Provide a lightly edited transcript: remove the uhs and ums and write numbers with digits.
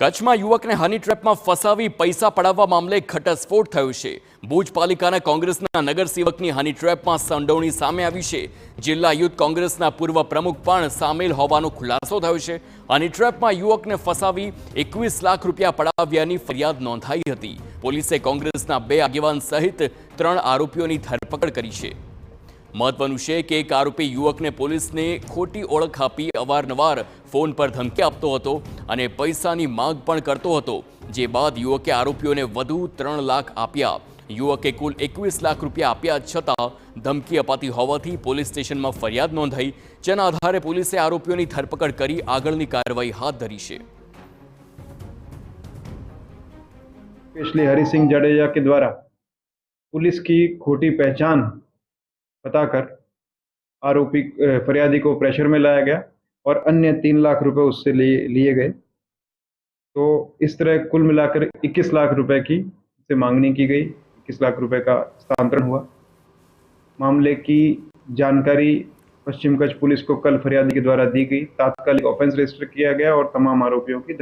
કચ્છમાં યુવકને હની ટ્રેપમાં ફસાવી પૈસા પડાવવા મામલે ઘટસ્ફોટ થયો છે। ભુજ પાલિકાના કોંગ્રેસના નગરસેવકની હની ટ્રેપમાં સંડોવણી સામે આવી છે। જિલ્લા યુથ કોંગ્રેસના પૂર્વ પ્રમુખ પણ સામેલ હોવાનો ખુલાસો થયો છે। હની ટ્રેપમાં યુવકને ફસાવી 21 લાખ રૂપિયા પડાવ્યાની ફરિયાદ નોંધાઈ હતી। પોલીસે કોંગ્રેસના 2 આગેવાન સહિત 3 આરોપીઓની ધરપકડ કરી છે। महत्वનું છે કે એક આરોપી યુવકને પોલીસને ખોટી ઓળખ આપી અવારનવાર ફોન પર ધમકી આપતો હતો અને પૈસાની માંગ પણ કરતો હતો, જે બાદ યુવકે આરોપીઓને વધુ 3 લાખ આપ્યા। યુવકે કુલ 21 લાખ રૂપિયા આપ્યા છતાં ધમકી અપાતી હોવાથી પોલીસ સ્ટેશનમાં ફરિયાદ નોંધાઈ, જેના આધારે પોલીસે આરોપીઓની ધરપકડ કરી આગળની કાર્યવાહી હાથ ધરી છે। स्पेशली हरि सिंह जडेजा के द्वारा पुलिस की खोटी पहचान बताकर आरोपी फरियादी को प्रेशर में लाया गया और अन्य 3 लाख रुपए उससे लिए गए। तो इस तरह कुल मिलाकर 21 लाख रुपए की से मांगनी की गई। 21 लाख रुपए का हस्तांतरण हुआ। मामले की जानकारी पश्चिम कच्छ पुलिस को कल फरियादी के द्वारा दी गई। तात्कालिक ऑफेंस रजिस्टर किया गया और तमाम आरोपियों की